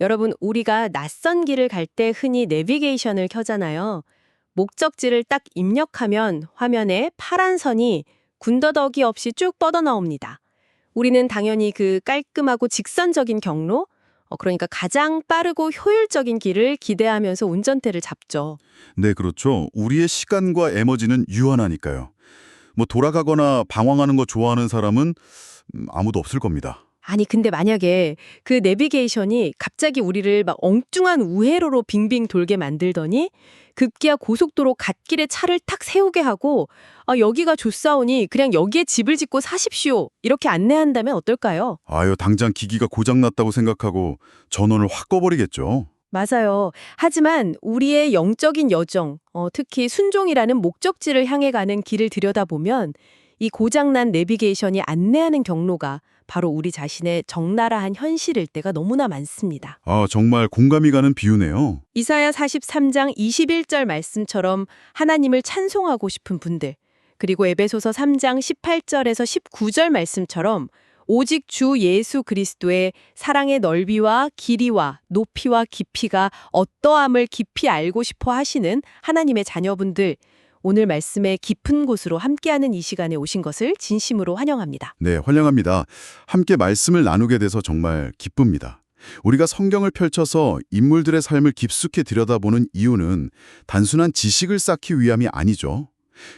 여러분, 우리가 낯선 길을 갈 때 흔히 내비게이션을 켜잖아요. 목적지를 딱 입력하면 화면에 파란 선이 군더더기 없이 쭉 뻗어나옵니다. 우리는 당연히 그 깔끔하고 직선적인 경로, 그러니까 가장 빠르고 효율적인 길을 기대하면서 운전대를 잡죠. 네, 그렇죠. 우리의 시간과 에너지는 유한하니까요. 뭐 돌아가거나 방황하는 거 좋아하는 사람은 아무도 없을 겁니다. 아니, 근데 만약에 그 내비게이션이 갑자기 우리를 막 엉뚱한 우회로로 빙빙 돌게 만들더니 급기야 고속도로 갓길에 차를 탁 세우게 하고 여기가 좋사오니 그냥 여기에 집을 짓고 사십시오. 이렇게 안내한다면 어떨까요? 아유, 당장 기기가 고장났다고 생각하고 전원을 확 꺼버리겠죠. 맞아요. 하지만 우리의 영적인 여정, 특히 순종이라는 목적지를 향해 가는 길을 들여다보면 이 고장난 내비게이션이 안내하는 경로가 바로 우리 자신의 적나라한 현실일 때가 너무나 많습니다. 아, 정말 공감이 가는 비유네요. 이사야 43장 21절 말씀처럼 하나님을 찬송하고 싶은 분들, 그리고 에베소서 3장 18절에서 19절 말씀처럼 오직 주 예수 그리스도의 사랑의 넓이와 길이와 높이와 깊이가 어떠함을 깊이 알고 싶어 하시는 하나님의 자녀분들, 오늘 말씀의 깊은 곳으로 함께하는 이 시간에 오신 것을 진심으로 환영합니다. 네, 환영합니다. 함께 말씀을 나누게 돼서 정말 기쁩니다. 우리가 성경을 펼쳐서 인물들의 삶을 깊숙이 들여다보는 이유는 단순한 지식을 쌓기 위함이 아니죠.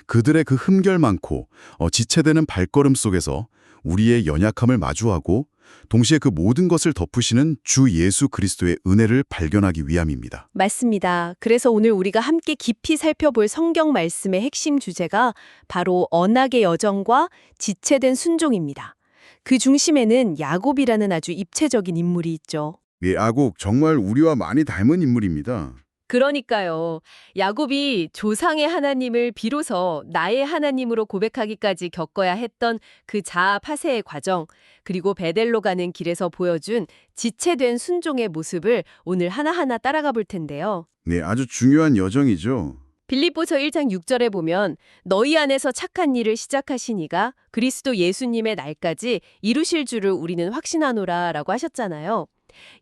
그들의 그 흠결 많고 지체되는 발걸음 속에서 우리의 연약함을 마주하고 동시에 그 모든 것을 덮으시는 주 예수 그리스도의 은혜를 발견하기 위함입니다. 맞습니다. 그래서 오늘 우리가 함께 깊이 살펴볼 성경 말씀의 핵심 주제가 바로 언약의 여정과 지체된 순종입니다. 그 중심에는 야곱이라는 아주 입체적인 인물이 있죠. 예, 야곱 정말 우리와 많이 닮은 인물입니다. 그러니까요. 야곱이 조상의 하나님을 비로소 나의 하나님으로 고백하기까지 겪어야 했던 그 자아 파쇄의 과정, 그리고 베델로 가는 길에서 보여준 지체된 순종의 모습을 오늘 하나하나 따라가 볼 텐데요. 네, 아주 중요한 여정이죠. 빌립보서 1장 6절에 보면 너희 안에서 착한 일을 시작하신 이가 그리스도 예수님의 날까지 이루실 줄을 우리는 확신하노라라고 하셨잖아요.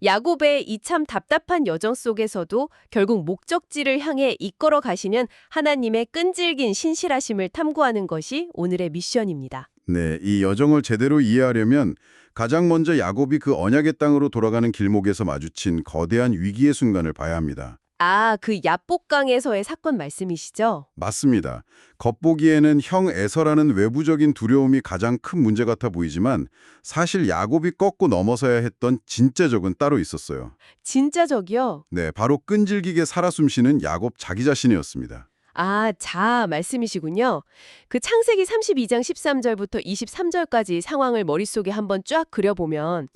야곱의 이 참 답답한 여정 속에서도 결국 목적지를 향해 이끌어 가시는 하나님의 끈질긴 신실하심을 탐구하는 것이 오늘의 미션입니다. 네, 이 여정을 제대로 이해하려면 가장 먼저 야곱이 그 언약의 땅으로 돌아가는 길목에서 마주친 거대한 위기의 순간을 봐야 합니다. 아, 그 야복강에서의 사건 말씀이시죠? 맞습니다. 겉보기에는 형 에서라는 외부적인 두려움이 가장 큰 문제 같아 보이지만 사실 야곱이 꺾고 넘어서야 했던 진짜 적은 따로 있었어요. 진짜 적이요? 네, 바로 끈질기게 살아 숨쉬는 야곱 자기 자신이었습니다. 아, 자 말씀이시군요. 그 창세기 32장 13절부터 23절까지 상황을 머릿속에 한번 쫙 그려보면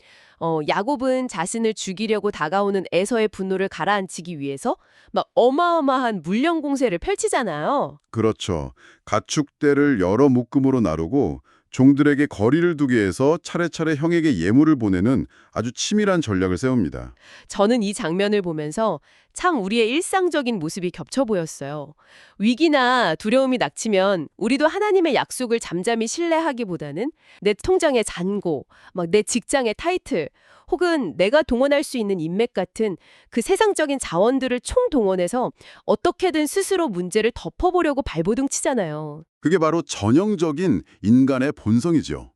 야곱은 자신을 죽이려고 다가오는 에서의 분노를 가라앉히기 위해서 막 어마어마한 물량 공세를 펼치잖아요. 그렇죠. 가축대를 여러 묶음으로 나누고 종들에게 거리를 두게 해서 차례차례 형에게 예물을 보내는 아주 치밀한 전략을 세웁니다. 저는 이 장면을 보면서 참 우리의 일상적인 모습이 겹쳐 보였어요. 위기나 두려움이 닥치면 우리도 하나님의 약속을 잠잠히 신뢰하기보다는 내 통장의 잔고, 막 내 직장의 타이틀, 혹은 내가 동원할 수 있는 인맥 같은 그 세상적인 자원들을 총동원해서 어떻게든 스스로 문제를 덮어보려고 발버둥 치잖아요. 그게 바로 전형적인 인간의 본성이죠.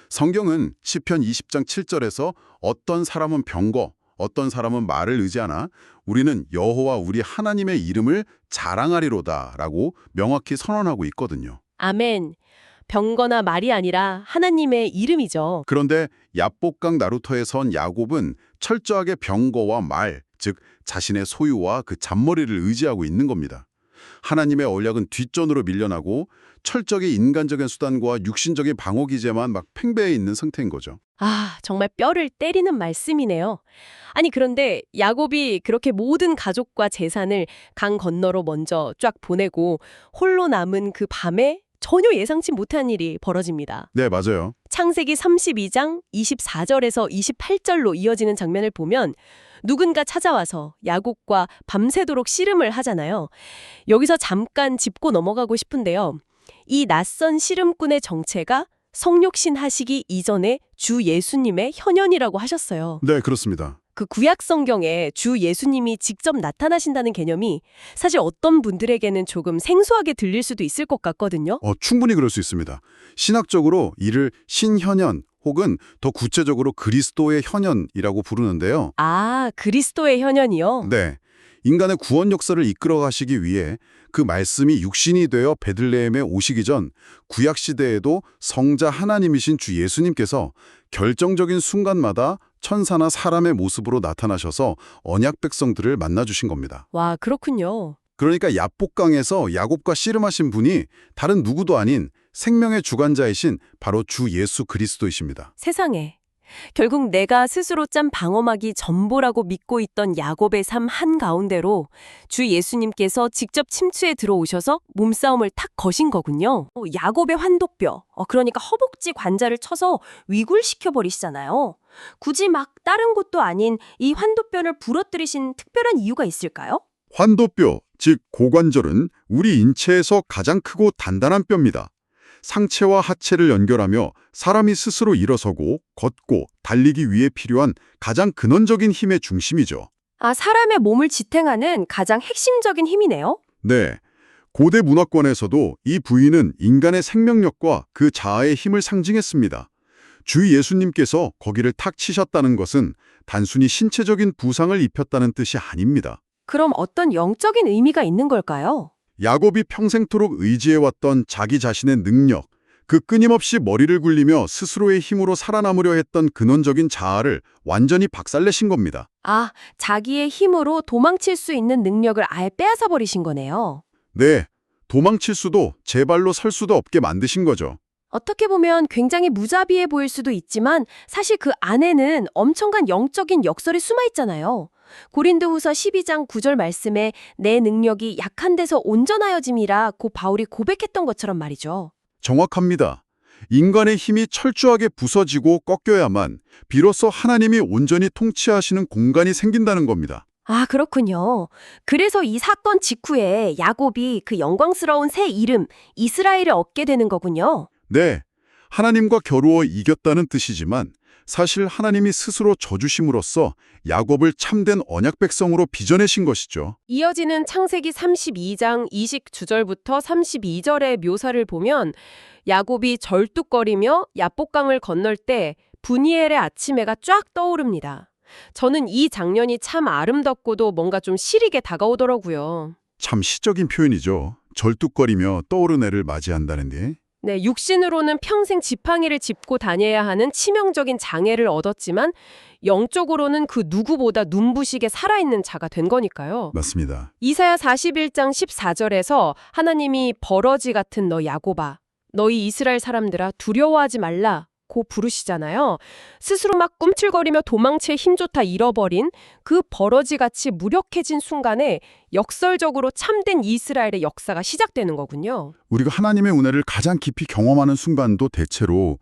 성경은 시편 20장 7절에서 어떤 사람은 병거, 어떤 사람은 말을 의지하나 우리는 여호와 우리 하나님의 이름을 자랑하리로다라고 명확히 선언하고 있거든요. 아멘. 병거나 말이 아니라 하나님의 이름이죠. 그런데 야복강 나루터에 선 야곱은 철저하게 병거와 말, 즉 자신의 소유와 그 잔머리를 의지하고 있는 겁니다. 하나님의 언약은 뒷전으로 밀려나고 철저하게 인간적인 수단과 육신적인 방어 기제만 막 팽배해 있는 상태인 거죠. 아, 정말 뼈를 때리는 말씀이네요. 아니, 그런데 야곱이 그렇게 모든 가족과 재산을 강 건너로 먼저 쫙 보내고 홀로 남은 그 밤에 전혀 예상치 못한 일이 벌어집니다. 네, 맞아요. 창세기 32장 24절에서 28절로 이어지는 장면을 보면 누군가 찾아와서 야곱과 밤새도록 씨름을 하잖아요. 여기서 잠깐 짚고 넘어가고 싶은데요. 이 낯선 씨름꾼의 정체가 성육신 하시기 이전에 주 예수님의 현현이라고 하셨어요. 네, 그렇습니다. 그 구약 성경에 주 예수님이 직접 나타나신다는 개념이 사실 어떤 분들에게는 조금 생소하게 들릴 수도 있을 것 같거든요. 충분히 그럴 수 있습니다. 신학적으로 이를 신현현 혹은 더 구체적으로 그리스도의 현현이라고 부르는데요. 아, 그리스도의 현현이요? 네. 인간의 구원 역사를 이끌어 가시기 위해 그 말씀이 육신이 되어 베들레헴에 오시기 전 구약 시대에도 성자 하나님이신 주 예수님께서 결정적인 순간마다 천사나 사람의 모습으로 나타나셔서 언약 백성들을 만나 주신 겁니다. 와, 그렇군요. 그러니까 야복강에서 야곱과 씨름하신 분이 다른 누구도 아닌 생명의 주관자이신 바로 주 예수 그리스도이십니다. 세상에. 결국 내가 스스로 짠 방어막이 전보라고 믿고 있던 야곱의 삶 한가운데로 주 예수님께서 직접 침투에 들어오셔서 몸싸움을 탁 거신 거군요. 야곱의 환도뼈, 그러니까 허벅지 관자를 쳐서 위굴시켜버리시잖아요. 굳이 막 다른 것도 아닌 이 환도뼈를 부러뜨리신 특별한 이유가 있을까요? 환도뼈, 즉 고관절은 우리 인체에서 가장 크고 단단한 뼈입니다. 상체와 하체를 연결하며 사람이 스스로 일어서고 걷고 달리기 위해 필요한 가장 근원적인 힘의 중심이죠. 아, 사람의 몸을 지탱하는 가장 핵심적인 힘이네요. 네. 고대 문화권에서도 이 부위는 인간의 생명력과 그 자아의 힘을 상징했습니다. 주 예수님께서 거기를 탁 치셨다는 것은 단순히 신체적인 부상을 입혔다는 뜻이 아닙니다. 그럼 어떤 영적인 의미가 있는 걸까요? 야곱이 평생토록 의지해왔던 자기 자신의 능력, 그 끊임없이 머리를 굴리며 스스로의 힘으로 살아남으려 했던 근원적인 자아를 완전히 박살내신 겁니다. 아, 자기의 힘으로 도망칠 수 있는 능력을 아예 빼앗아 버리신 거네요. 네, 도망칠 수도 제 발로 설 수도 없게 만드신 거죠. 어떻게 보면 굉장히 무자비해 보일 수도 있지만 사실 그 안에는 엄청난 영적인 역설이 숨어 있잖아요. 고린도후서 12장 9절 말씀에 내 능력이 약한 데서 온전하여짐이라 고 바울이 고백했던 것처럼 말이죠. 정확합니다. 인간의 힘이 철저하게 부서지고 꺾여야만 비로소 하나님이 온전히 통치하시는 공간이 생긴다는 겁니다. 아, 그렇군요. 그래서 이 사건 직후에 야곱이 그 영광스러운 새 이름 이스라엘을 얻게 되는 거군요. 네, 하나님과 겨루어 이겼다는 뜻이지만 사실 하나님이 스스로 져주심으로써 야곱을 참된 언약 백성으로 빚어내신 것이죠. 이어지는 창세기 32장 29절부터 32절의 묘사를 보면 야곱이 절뚝거리며 야복강을 건널 때 분이엘의 아침해가 쫙 떠오릅니다. 저는 이 장면이 참 아름답고도 뭔가 좀 시리게 다가오더라고요. 참 시적인 표현이죠. 절뚝거리며 떠오른 애를 맞이한다는 게. 네, 육신으로는 평생 지팡이를 짚고 다녀야 하는 치명적인 장애를 얻었지만 영적으로는 그 누구보다 눈부시게 살아있는 자가 된 거니까요. 맞습니다. 이사야 41장 14절에서 하나님이 버러지 같은 너 야곱아, 너희 이스라엘 사람들아 두려워하지 말라 고 부르시잖아요. 스스로 막 꿈틀거리며 도망칠 힘조차 잃어버린 그 버러지같이 무력해진 순간에 역설적으로 참된 이스라엘의 역사가 시작되는 거군요. 우리가 하나님의 은혜를 가장 깊이 경험하는 순간도 대체로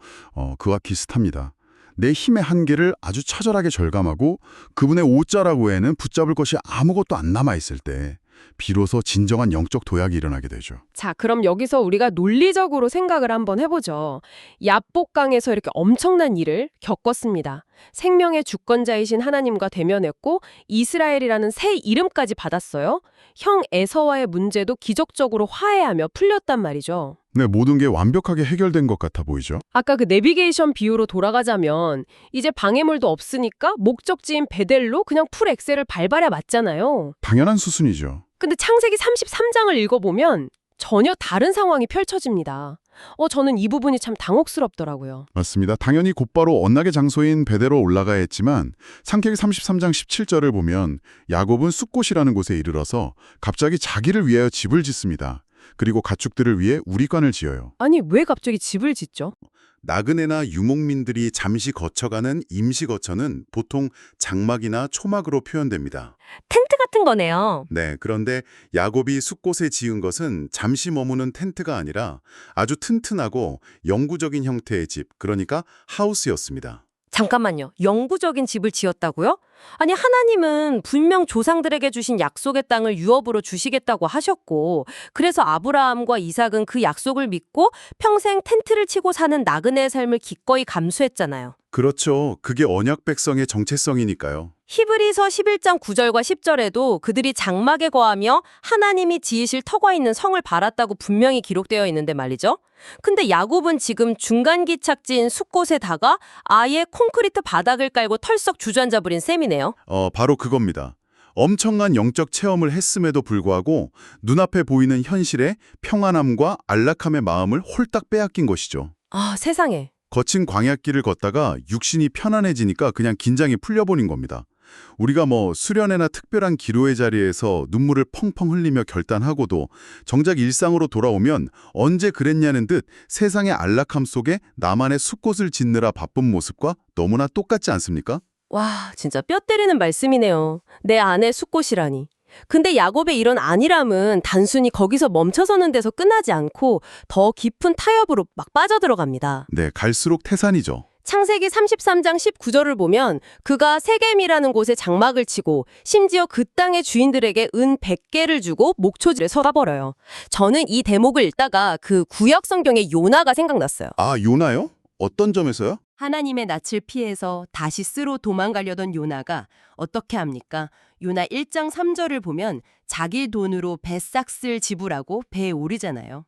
그와 비슷합니다. 내 힘의 한계를 아주 처절하게 절감하고 그분의 오자락 외에는 붙잡을 것이 아무것도 안 남아있을 때 비로소 진정한 영적 도약이 일어나게 되죠. 자, 그럼 여기서 우리가 논리적으로 생각을 한번 해보죠. 야복강에서 이렇게 엄청난 일을 겪었습니다. 생명의 주권자이신 하나님과 대면했고 이스라엘이라는 새 이름까지 받았어요. 형 에서와의 문제도 기적적으로 화해하며 풀렸단 말이죠. 네, 모든 게 완벽하게 해결된 것 같아 보이죠. 아까 그 내비게이션 비유로 돌아가자면 이제 방해물도 없으니까 목적지인 베델로 그냥 풀 엑셀을 밟아야 맞잖아요. 당연한 수순이죠. 근데 창세기 33장을 읽어보면 전혀 다른 상황이 펼쳐집니다. 저는 이 부분이 참 당혹스럽더라고요. 맞습니다. 당연히 곧바로 언약의 장소인 베델로 올라가야 했지만 창세기 33장 17절을 보면 야곱은 숫곳이라는 곳에 이르러서 갑자기 자기를 위하여 집을 짓습니다. 그리고 가축들을 위해 우리관을 지어요. 아니, 왜 갑자기 집을 짓죠? 나그네나 유목민들이 잠시 거쳐가는 임시 거처는 보통 장막이나 초막으로 표현됩니다. 텐트 같은 거네요. 네, 그런데 야곱이 숲곳에 지은 것은 잠시 머무는 텐트가 아니라 아주 튼튼하고 영구적인 형태의 집, 그러니까 하우스였습니다. 잠깐만요. 영구적인 집을 지었다고요? 아니, 하나님은 분명 조상들에게 주신 약속의 땅을 유업으로 주시겠다고 하셨고, 그래서 아브라함과 이삭은 그 약속을 믿고 평생 텐트를 치고 사는 나그네의 삶을 기꺼이 감수했잖아요. 그렇죠. 그게 언약 백성의 정체성이니까요. 히브리서 11장 9절과 10절에도 그들이 장막에 거하며 하나님이 지으실 터가 있는 성을 바랐다고 분명히 기록되어 있는데 말이죠. 근데 야곱은 지금 중간기착지인 숲곳에다가 아예 콘크리트 바닥을 깔고 털썩 주저앉아 버린 셈이네요. 바로 그겁니다. 엄청난 영적 체험을 했음에도 불구하고 눈앞에 보이는 현실에 평안함과 안락함의 마음을 홀딱 빼앗긴 것이죠. 아, 세상에. 거친 광야길을 걷다가 육신이 편안해지니까 그냥 긴장이 풀려버린 겁니다. 우리가 수련회나 특별한 기도의 자리에서 눈물을 펑펑 흘리며 결단하고도 정작 일상으로 돌아오면 언제 그랬냐는 듯 세상의 안락함 속에 나만의 숲곳을 짓느라 바쁜 모습과 너무나 똑같지 않습니까? 와, 진짜 뼈 때리는 말씀이네요. 내 안에 숲곳이라니. 근데 야곱의 이런 안일함은 단순히 거기서 멈춰서는 데서 끝나지 않고 더 깊은 타협으로 막 빠져들어갑니다. 네, 갈수록 태산이죠. 창세기 33장 19절을 보면 그가 세겜이라는 곳에 장막을 치고 심지어 그 땅의 주인들에게 은 100개를 주고 목초지를 쏟아버려요. 저는 이 대목을 읽다가 그 구약 성경의 요나가 생각났어요. 아, 요나요? 어떤 점에서요? 하나님의 낯을 피해서 다시스로 도망가려던 요나가 어떻게 합니까? 요나 1장 3절을 보면 자기 돈으로 뱃삭스를 지불하고 배에 오르잖아요.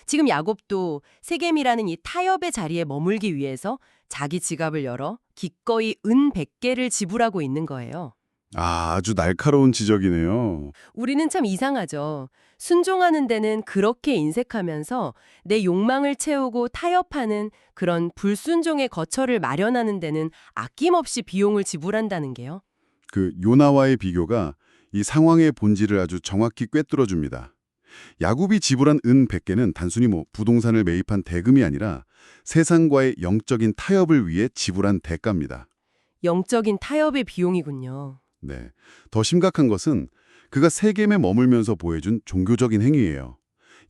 지금 야곱도 세겜이라는 이 타협의 자리에 머물기 위해서 자기 지갑을 열어 기꺼이 은 100개를 지불하고 있는 거예요. 아, 아주 날카로운 지적이네요. 우리는 참 이상하죠. 순종하는 데는 그렇게 인색하면서 내 욕망을 채우고 타협하는 그런 불순종의 거처를 마련하는 데는 아낌없이 비용을 지불한다는 게요. 그 요나와의 비교가 이 상황의 본질을 아주 정확히 꿰뚫어줍니다. 야곱이 지불한 은 100개는 단순히 부동산을 매입한 대금이 아니라 세상과의 영적인 타협을 위해 지불한 대가입니다. 영적인 타협의 비용이군요. 네, 더 심각한 것은 그가 세겜에 머물면서 보여준 종교적인 행위예요.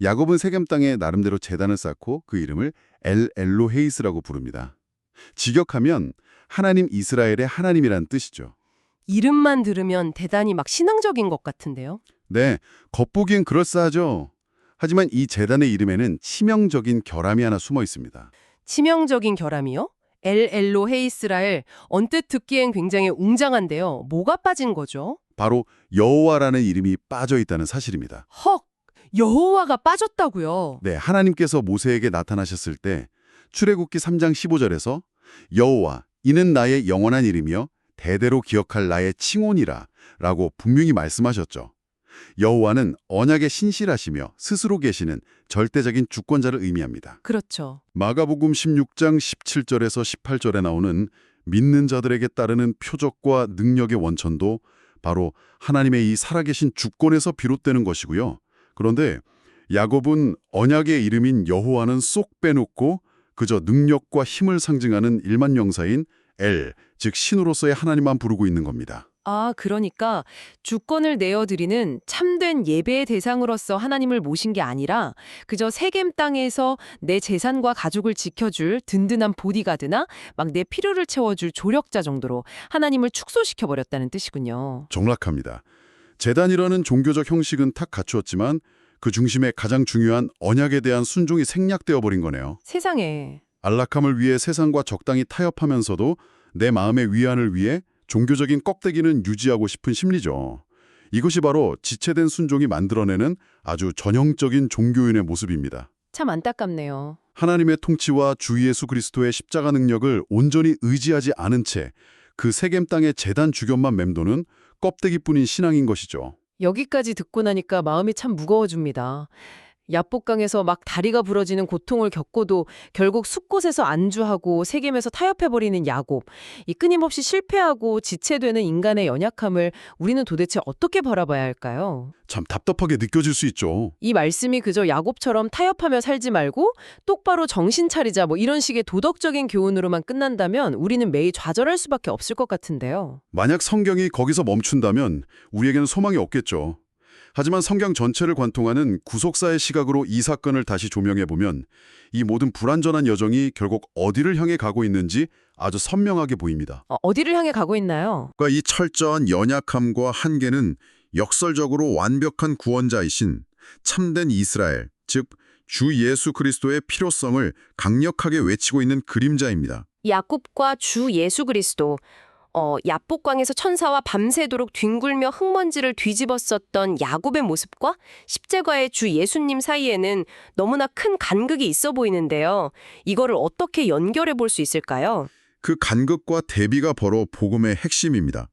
야곱은 세겜 땅에 나름대로 제단을 쌓고 그 이름을 엘 엘로헤이스라고 부릅니다. 직역하면 하나님 이스라엘의 하나님이란 뜻이죠. 이름만 들으면 대단히 막 신앙적인 것 같은데요. 네, 겉보기엔 그럴싸하죠. 하지만 이 제단의 이름에는 치명적인 결함이 하나 숨어 있습니다. 치명적인 결함이요? 엘로헤이스라엘, 언뜻 듣기엔 굉장히 웅장한데요. 뭐가 빠진 거죠? 바로 여호와라는 이름이 빠져 있다는 사실입니다. 헉! 여호와가 빠졌다고요? 네, 하나님께서 모세에게 나타나셨을 때 출애굽기 3장 15절에서 여호와, 이는 나의 영원한 이름이여 대대로 기억할 나의 칭혼이라 라고 분명히 말씀하셨죠. 여호와는 언약에 신실하시며 스스로 계시는 절대적인 주권자를 의미합니다. 그렇죠. 마가복음 16장 17절에서 18절에 나오는 믿는 자들에게 따르는 표적과 능력의 원천도 바로 하나님의 이 살아계신 주권에서 비롯되는 것이고요. 그런데 야곱은 언약의 이름인 여호와는 쏙 빼놓고 그저 능력과 힘을 상징하는 일만 명사인 엘, 즉 신으로서의 하나님만 부르고 있는 겁니다. 아, 그러니까 주권을 내어드리는 참된 예배의 대상으로서 하나님을 모신 게 아니라 그저 세겜 땅에서 내 재산과 가족을 지켜줄 든든한 보디가드나 막 내 필요를 채워줄 조력자 정도로 하나님을 축소시켜버렸다는 뜻이군요. 정확합니다. 제단이라는 종교적 형식은 탁 갖추었지만 그 중심에 가장 중요한 언약에 대한 순종이 생략되어 버린 거네요. 세상에. 안락함을 위해 세상과 적당히 타협하면서도 내 마음의 위안을 위해 종교적인 껍데기는 유지하고 싶은 심리죠. 이것이 바로 지체된 순종이 만들어내는 아주 전형적인 종교인의 모습입니다. 참 안타깝네요. 하나님의 통치와 주 예수 그리스도의 십자가 능력을 온전히 의지하지 않은 채 그 세겜 땅의 제단 주변만 맴도는 껍데기뿐인 신앙인 것이죠. 여기까지 듣고 나니까 마음이 참 무거워집니다. 야복강에서 막 다리가 부러지는 고통을 겪고도 결국 숲곳에서 안주하고 세겜에서 타협해버리는 야곱. 이 끊임없이 실패하고 지체되는 인간의 연약함을 우리는 도대체 어떻게 바라봐야 할까요? 참 답답하게 느껴질 수 있죠. 이 말씀이 그저 야곱처럼 타협하며 살지 말고 똑바로 정신 차리자 이런 식의 도덕적인 교훈으로만 끝난다면 우리는 매일 좌절할 수밖에 없을 것 같은데요. 만약 성경이 거기서 멈춘다면 우리에게는 소망이 없겠죠. 하지만 성경 전체를 관통하는 구속사의 시각으로 이 사건을 다시 조명해보면 이 모든 불완전한 여정이 결국 어디를 향해 가고 있는지 아주 선명하게 보입니다. 어디를 향해 가고 있나요? 그러니까 이 철저한 연약함과 한계는 역설적으로 완벽한 구원자이신 참된 이스라엘, 즉 주 예수 그리스도의 필요성을 강력하게 외치고 있는 그림자입니다. 야곱과 주 예수 그리스도, 야복강에서 천사와 밤새도록 뒹굴며 흙먼지를 뒤집어 썼던 야곱의 모습과 십자가의 주 예수님 사이에는 너무나 큰 간극이 있어 보이는데요. 이거를 어떻게 연결해 볼 수 있을까요? 그 간극과 대비가 바로 복음의 핵심입니다.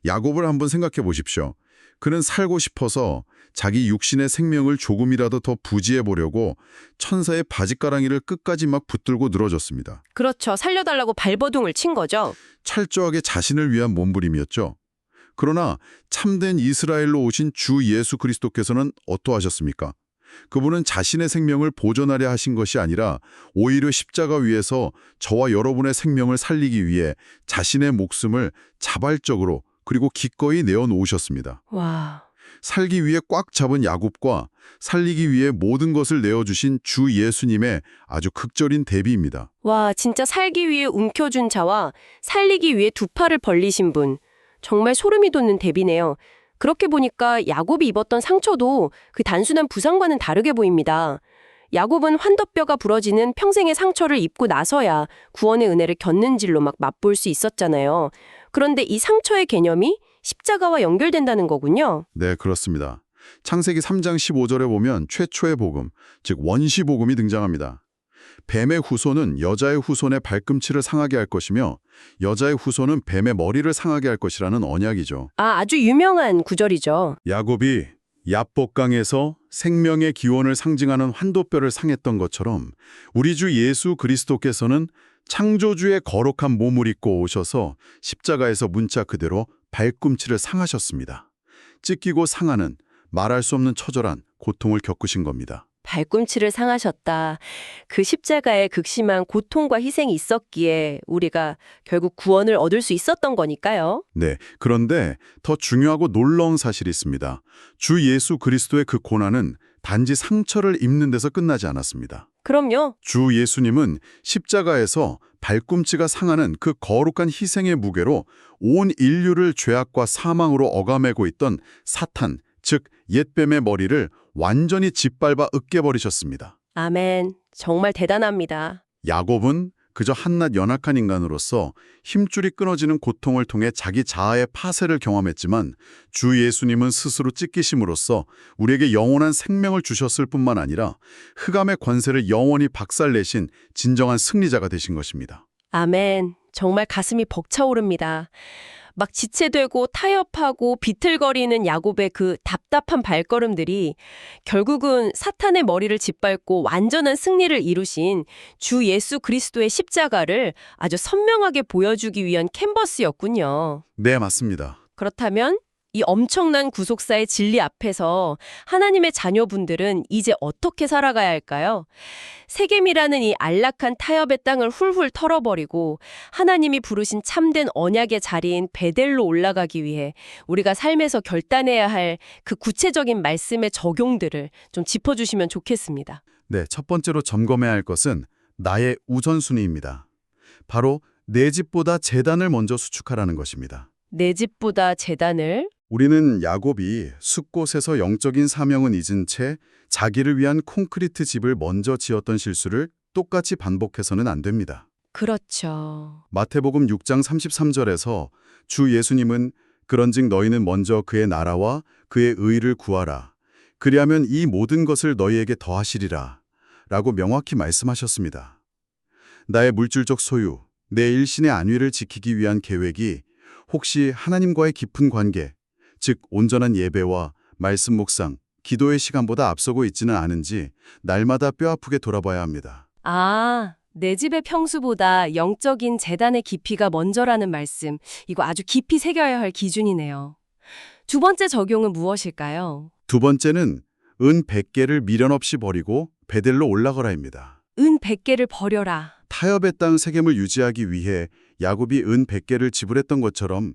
야곱을 한번 생각해 보십시오. 그는 살고 싶어서 자기 육신의 생명을 조금이라도 더 부지해 보려고 천사의 바짓가랑이를 끝까지 막 붙들고 늘어졌습니다. 그렇죠. 살려달라고 발버둥을 친 거죠. 철저하게 자신을 위한 몸부림이었죠. 그러나 참된 이스라엘로 오신 주 예수 그리스도께서는 어떠하셨습니까? 그분은 자신의 생명을 보존하려 하신 것이 아니라 오히려 십자가 위에서 저와 여러분의 생명을 살리기 위해 자신의 목숨을 자발적으로 그리고 기꺼이 내어놓으셨습니다. 와, 살기 위해 꽉 잡은 야곱과 살리기 위해 모든 것을 내어주신 주 예수님의 아주 극적인 대비입니다. 와, 진짜 살기 위해 움켜준 자와 살리기 위해 두 팔을 벌리신 분. 정말 소름이 돋는 대비네요. 그렇게 보니까 야곱이 입었던 상처도 그 단순한 부상과는 다르게 보입니다. 야곱은 환더뼈가 부러지는 평생의 상처를 입고 나서야 구원의 은혜를 겪는 질로 막 맛볼 수 있었잖아요. 그런데 이 상처의 개념이 십자가와 연결된다는 거군요. 네, 그렇습니다. 창세기 3장 15절에 보면 최초의 복음, 즉 원시복음이 등장합니다. 뱀의 후손은 여자의 후손의 발꿈치를 상하게 할 것이며 여자의 후손은 뱀의 머리를 상하게 할 것이라는 언약이죠. 아주 유명한 구절이죠. 야곱이 야복강에서 생명의 기원을 상징하는 환도뼈를 상했던 것처럼 우리 주 예수 그리스도께서는 창조주의 거룩한 몸을 입고 오셔서 십자가에서 문자 그대로 발꿈치를 상하셨습니다. 찢기고 상하는 말할 수 없는 처절한 고통을 겪으신 겁니다. 발꿈치를 상하셨다. 그 십자가에 극심한 고통과 희생이 있었기에 우리가 결국 구원을 얻을 수 있었던 거니까요. 네, 그런데 더 중요하고 놀라운 사실이 있습니다. 주 예수 그리스도의 그 고난은 단지 상처를 입는 데서 끝나지 않았습니다. 그럼요. 주 예수님은 십자가에서 발꿈치가 상하는 그 거룩한 희생의 무게로 온 인류를 죄악과 사망으로 억압하고 있던 사탄, 즉 옛뱀의 머리를 완전히 짓밟아 으깨버리셨습니다. 아멘. 정말 대단합니다. 야곱은 그저 한낱 연약한 인간으로서 힘줄이 끊어지는 고통을 통해 자기 자아의 파쇄를 경험했지만 주 예수님은 스스로 찢기심으로써 우리에게 영원한 생명을 주셨을 뿐만 아니라 흑암의 권세를 영원히 박살내신 진정한 승리자가 되신 것입니다. 아멘. 정말 가슴이 벅차오릅니다. 막 지체되고 타협하고 비틀거리는 야곱의 그 답답한 발걸음들이 결국은 사탄의 머리를 짓밟고 완전한 승리를 이루신 주 예수 그리스도의 십자가를 아주 선명하게 보여주기 위한 캔버스였군요. 네, 맞습니다. 그렇다면 이 엄청난 구속사의 진리 앞에서 하나님의 자녀분들은 이제 어떻게 살아가야 할까요? 세겜이라는 이 안락한 타협의 땅을 훌훌 털어버리고 하나님이 부르신 참된 언약의 자리인 베델로 올라가기 위해 우리가 삶에서 결단해야 할 그 구체적인 말씀의 적용들을 좀 짚어주시면 좋겠습니다. 네, 첫 번째로 점검해야 할 것은 나의 우선순위입니다. 바로 내 집보다 제단을 먼저 수축하라는 것입니다. 내 집보다 제단을 우리는 야곱이 숲곳에서 영적인 사명은 잊은 채 자기를 위한 콘크리트 집을 먼저 지었던 실수를 똑같이 반복해서는 안 됩니다. 그렇죠. 마태복음 6장 33절에서 주 예수님은 그런즉 너희는 먼저 그의 나라와 그의 의를 구하라. 그리하면 이 모든 것을 너희에게 더하시리라. 라고 명확히 말씀하셨습니다. 나의 물질적 소유, 내 일신의 안위를 지키기 위한 계획이 혹시 하나님과의 깊은 관계, 즉 온전한 예배와 말씀 묵상, 기도의 시간보다 앞서고 있지는 않은지 날마다 뼈아프게 돌아봐야 합니다. 내 집의 평수보다 영적인 재단의 깊이가 먼저라는 말씀, 이거 아주 깊이 새겨야 할 기준이네요. 두 번째 적용은 무엇일까요? 두 번째는 은 100개를 미련 없이 버리고 베델로 올라가라입니다. 은 100개를 버려라. 타협의 땅 세겜을 유지하기 위해 야곱이 은 100개를 지불했던 것처럼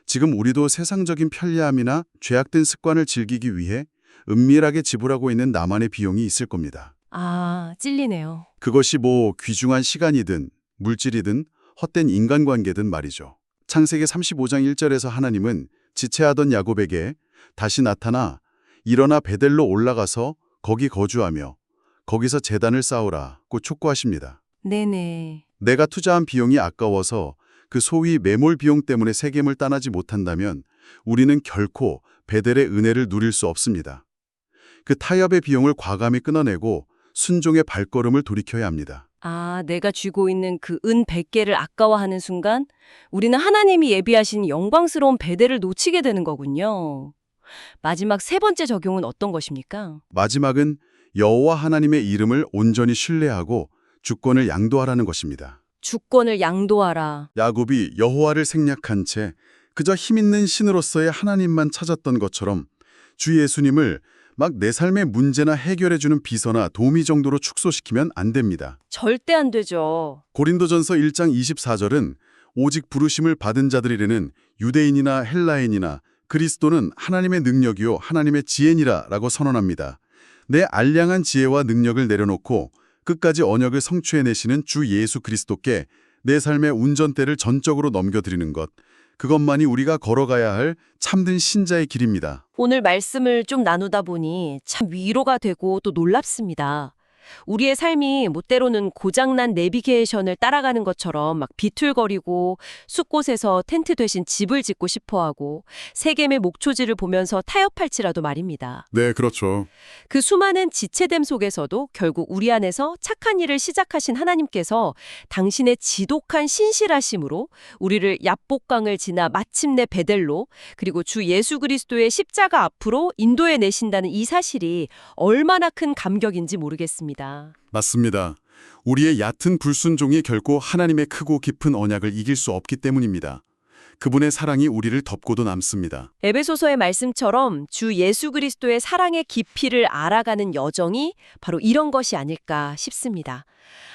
지금 우리도 세상적인 편리함이나 죄악된 습관을 즐기기 위해 은밀하게 지불하고 있는 나만의 비용이 있을 겁니다. 찔리네요. 그것이 귀중한 시간이든 물질이든 헛된 인간관계든 말이죠. 창세기 35장 1절에서 하나님은 지체하던 야곱에게 다시 나타나 일어나 베델로 올라가서 거기 거주하며 거기서 제단을 쌓으라고 촉구하십니다. 네네. 내가 투자한 비용이 아까워서 그 소위 매몰 비용 때문에 세겜을 따나지 못한다면 우리는 결코 베델의 은혜를 누릴 수 없습니다. 그 타협의 비용을 과감히 끊어내고 순종의 발걸음을 돌이켜야 합니다. 아, 내가 쥐고 있는 그 은 100개를 아까워하는 순간 우리는 하나님이 예비하신 영광스러운 베델을 놓치게 되는 거군요. 마지막 세 번째 적용은 어떤 것입니까? 마지막은 여호와 하나님의 이름을 온전히 신뢰하고 주권을 양도하라는 것입니다. 주권을 양도하라. 야곱이 여호와를 생략한 채 그저 힘있는 신으로서의 하나님만 찾았던 것처럼 주 예수님을 막 내 삶의 문제나 해결해주는 비서나 도우미 정도로 축소시키면 안 됩니다. 절대 안 되죠. 고린도전서 1장 24절은 오직 부르심을 받은 자들이라는 유대인이나 헬라인이나 그리스도는 하나님의 능력이요 하나님의 지혜니라 라고 선언합니다. 내 알량한 지혜와 능력을 내려놓고 끝까지 언약을 성취해내시는 주 예수 그리스도께 내 삶의 운전대를 전적으로 넘겨드리는 것, 그것만이 우리가 걸어가야 할 참된 신자의 길입니다. 오늘 말씀을 좀 나누다 보니 참 위로가 되고 또 놀랍습니다. 우리의 삶이 때로는 고장난 내비게이션을 따라가는 것처럼 막 비틀거리고 숲곳에서 텐트 대신 집을 짓고 싶어하고 세겜의 목초지를 보면서 타협할지라도 말입니다. 네, 그렇죠. 그 수많은 지체됨 속에서도 결국 우리 안에서 착한 일을 시작하신 하나님께서 당신의 지독한 신실하심으로 우리를 야복강을 지나 마침내 베델로 그리고 주 예수 그리스도의 십자가 앞으로 인도해 내신다는 이 사실이 얼마나 큰 감격인지 모르겠습니다. 맞습니다. 우리의 얕은 불순종이 결코 하나님의 크고 깊은 언약을 이길 수 없기 때문입니다. 그분의 사랑이 우리를 덮고도 남습니다. 에베소서의 말씀처럼 주 예수 그리스도의 사랑의 깊이를 알아가는 여정이 바로 이런 것이 아닐까 싶습니다.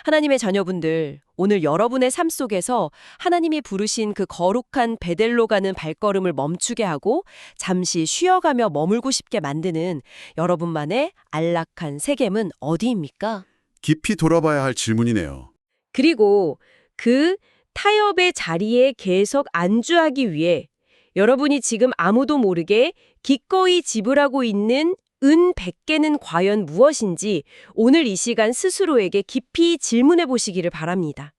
하나님의 자녀분들, 오늘 여러분의 삶 속에서 하나님이 부르신 그 거룩한 베델로 가는 발걸음을 멈추게 하고 잠시 쉬어가며 머물고 싶게 만드는 여러분만의 안락한 세겜은 어디입니까? 깊이 돌아봐야 할 질문이네요. 그리고 그 타협의 자리에 계속 안주하기 위해 여러분이 지금 아무도 모르게 기꺼이 지불하고 있는 은 100개는 과연 무엇인지 오늘 이 시간 스스로에게 깊이 질문해 보시기를 바랍니다.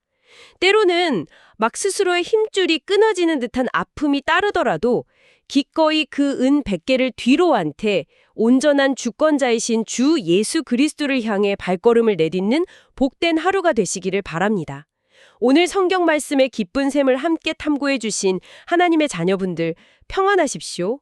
때로는 막 스스로의 힘줄이 끊어지는 듯한 아픔이 따르더라도 기꺼이 그 은 100개를 뒤로 한 채 온전한 주권자이신 주 예수 그리스도를 향해 발걸음을 내딛는 복된 하루가 되시기를 바랍니다. 오늘 성경 말씀의 기쁜 샘을 함께 탐구해 주신 하나님의 자녀분들 평안하십시오.